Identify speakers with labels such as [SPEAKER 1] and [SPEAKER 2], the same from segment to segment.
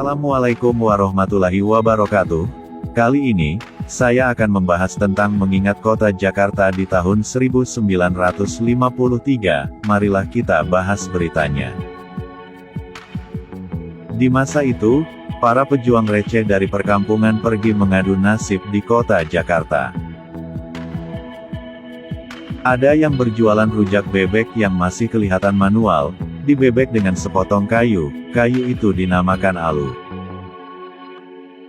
[SPEAKER 1] Assalamualaikum warahmatullahi wabarakatuh. Kali ini, saya akan membahas tentang mengingat kota Jakarta di tahun 1953. Marilah kita bahas beritanya. Di masa itu, para pejuang receh dari perkampungan pergi mengadu nasib di kota Jakarta. Ada yang berjualan rujak bebek yang masih kelihatan manual, dibebek dengan sepotong kayu itu dinamakan alu.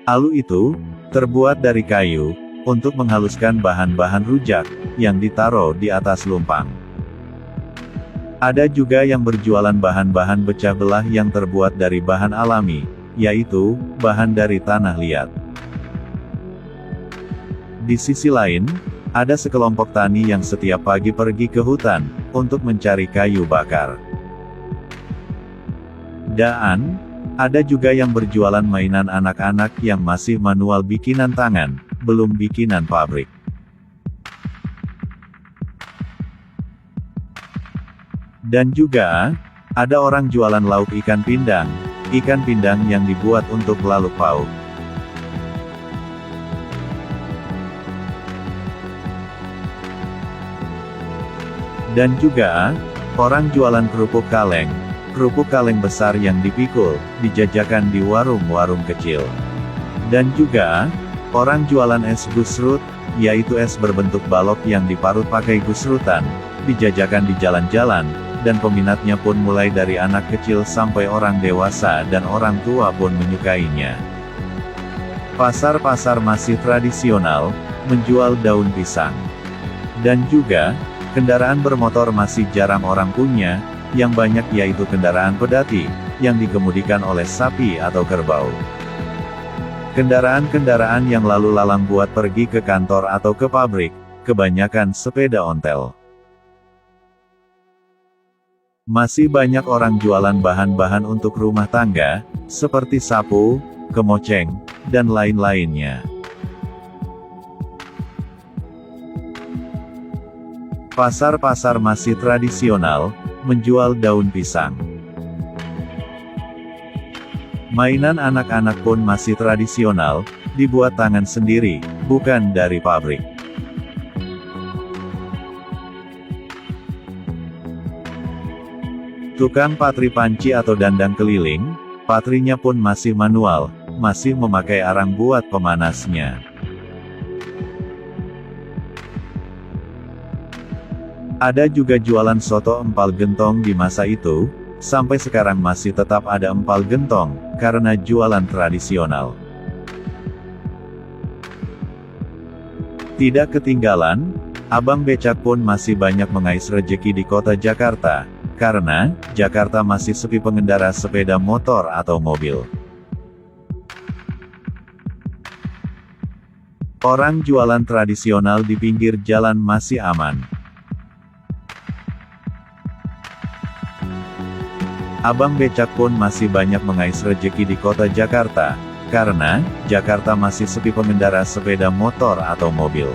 [SPEAKER 1] Alu itu, terbuat dari kayu, untuk menghaluskan bahan-bahan rujak, yang ditaruh di atas lumpang. Ada juga yang berjualan bahan-bahan pecah belah yang terbuat dari bahan alami, yaitu, bahan dari tanah liat. Di sisi lain, ada sekelompok tani yang setiap pagi pergi ke hutan, untuk mencari kayu bakar. Dan, ada juga yang berjualan mainan anak-anak yang masih manual bikinan tangan, belum bikinan pabrik. Dan juga, ada orang jualan lauk ikan pindang yang dibuat untuk lauk pauk. Dan juga, orang jualan kerupuk kaleng besar yang dipikul, dijajakan di warung-warung kecil. Dan juga, orang jualan es gusrut, yaitu es berbentuk balok yang diparut pakai gusrutan, dijajakan di jalan-jalan, dan peminatnya pun mulai dari anak kecil sampai orang dewasa dan orang tua pun menyukainya. Pasar-pasar masih tradisional, menjual daun pisang. Dan juga, kendaraan bermotor masih jarang orang punya, yang banyak yaitu kendaraan pedati, yang dikemudikan oleh sapi atau kerbau. Kendaraan-kendaraan yang lalu lalang buat pergi ke kantor atau ke pabrik, kebanyakan sepeda ontel. Masih banyak orang jualan bahan-bahan untuk rumah tangga, seperti sapu, kemoceng, dan lain-lainnya. Pasar-pasar masih tradisional, menjual daun pisang. Mainan anak-anak pun masih tradisional, dibuat tangan sendiri, bukan dari pabrik. Tukang patri panci atau dandang keliling, patrinya pun masih manual, masih memakai arang buat pemanasnya. Ada juga jualan soto empal gentong di masa itu, sampai sekarang masih tetap ada empal gentong, karena jualan tradisional. Tidak ketinggalan, abang becak pun masih banyak mengais rejeki di kota Jakarta, karena, Jakarta masih sepi pengendara sepeda motor atau mobil. Orang jualan tradisional di pinggir jalan masih aman. Abang becak pun masih banyak mengais rejeki di kota Jakarta, karena, Jakarta masih sepi pengendara sepeda motor atau mobil.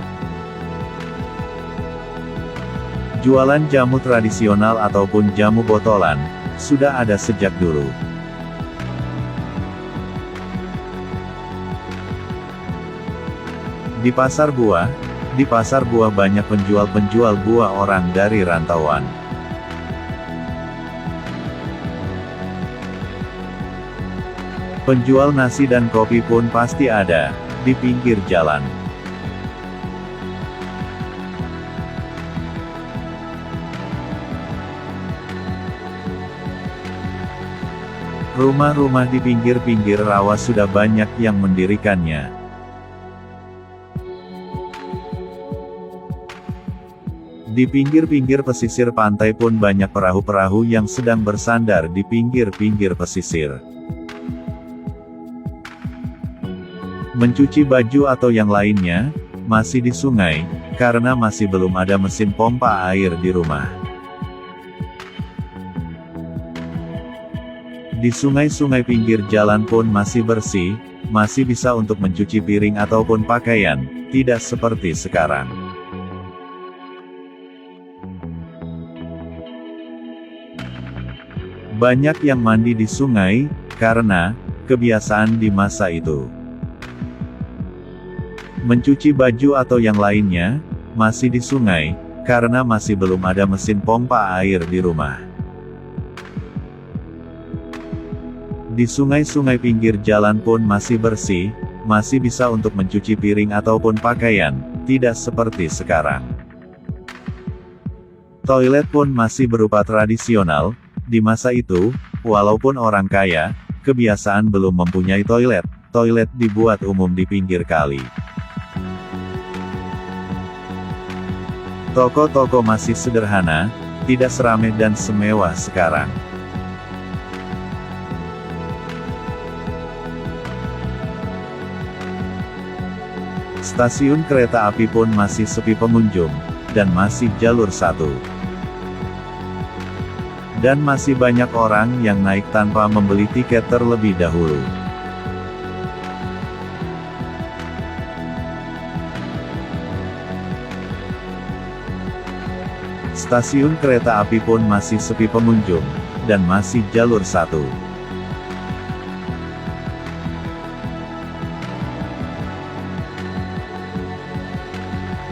[SPEAKER 1] Jualan jamu tradisional ataupun jamu botolan, sudah ada sejak dulu. Di pasar buah banyak penjual-penjual buah orang dari rantauan. Penjual nasi dan kopi pun pasti ada, di pinggir jalan. Rumah-rumah di pinggir-pinggir rawa sudah banyak yang mendirikannya. Di pinggir-pinggir pesisir pantai pun banyak perahu-perahu yang sedang bersandar di pinggir-pinggir pesisir. Mencuci baju atau yang lainnya, masih di sungai, karena masih belum ada mesin pompa air di rumah. Di sungai-sungai pinggir jalan pun masih bersih, masih bisa untuk mencuci piring ataupun pakaian, tidak seperti sekarang. Banyak yang mandi di sungai, karena kebiasaan di masa itu. Mencuci baju atau yang lainnya, masih di sungai, karena masih belum ada mesin pompa air di rumah. Di sungai-sungai pinggir jalan pun masih bersih, masih bisa untuk mencuci piring ataupun pakaian, tidak seperti sekarang. Toilet pun masih berupa tradisional, di masa itu, walaupun orang kaya, kebiasaan belum mempunyai toilet, toilet dibuat umum di pinggir kali. Toko-toko masih sederhana, tidak seramai dan semewah sekarang. Stasiun kereta api pun masih sepi pengunjung, dan masih jalur satu. Dan masih banyak orang yang naik tanpa membeli tiket terlebih dahulu. Stasiun kereta api pun masih sepi pengunjung, dan masih jalur satu.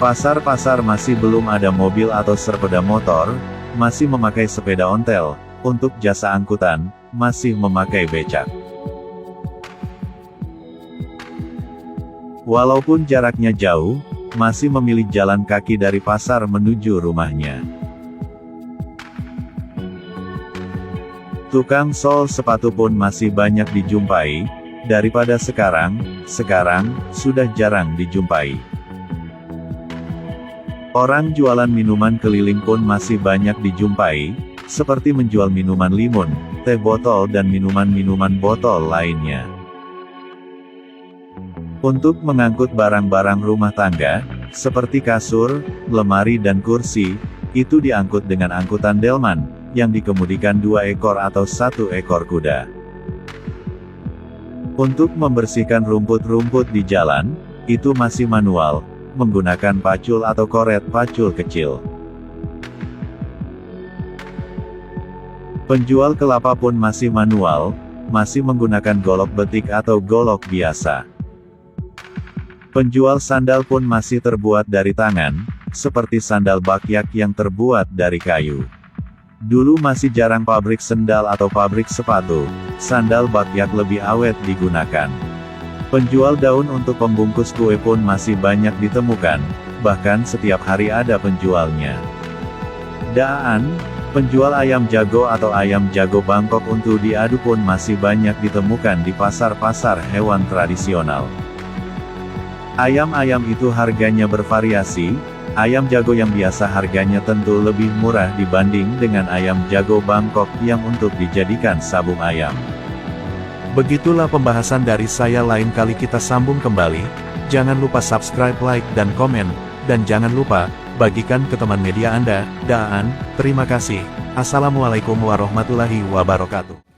[SPEAKER 1] Pasar-pasar masih belum ada mobil atau sepeda motor, masih memakai sepeda ontel, untuk jasa angkutan, masih memakai becak. Walaupun jaraknya jauh, masih memilih jalan kaki dari pasar menuju rumahnya. Tukang sol sepatu pun masih banyak dijumpai, daripada sekarang sudah jarang dijumpai. Orang jualan minuman keliling pun masih banyak dijumpai, seperti menjual minuman limun, teh botol dan minuman-minuman botol lainnya. Untuk mengangkut barang-barang rumah tangga, seperti kasur, lemari dan kursi, itu diangkut dengan angkutan delman, yang dikemudikan 2 ekor atau 1 ekor kuda. Untuk membersihkan rumput-rumput di jalan, itu masih manual, menggunakan pacul atau koret pacul kecil. Penjual kelapa pun masih manual, masih menggunakan golok betik atau golok biasa. Penjual sandal pun masih terbuat dari tangan, seperti sandal bakyak yang terbuat dari kayu. Dulu masih jarang pabrik sendal atau pabrik sepatu, sandal bakyak lebih awet digunakan. Penjual daun untuk pembungkus kue pun masih banyak ditemukan, bahkan setiap hari ada penjualnya. Daan, penjual ayam jago atau ayam jago Bangkok untuk diadu pun masih banyak ditemukan di pasar-pasar hewan tradisional. Ayam-ayam itu harganya bervariasi, ayam jago yang biasa harganya tentu lebih murah dibanding dengan ayam jago Bangkok yang untuk dijadikan sabung ayam. Begitulah pembahasan dari saya, lain kali kita sambung kembali. Jangan lupa subscribe, like, dan komen, dan jangan lupa, bagikan ke teman media Anda. Daan, terima kasih. Assalamualaikum warahmatullahi wabarakatuh.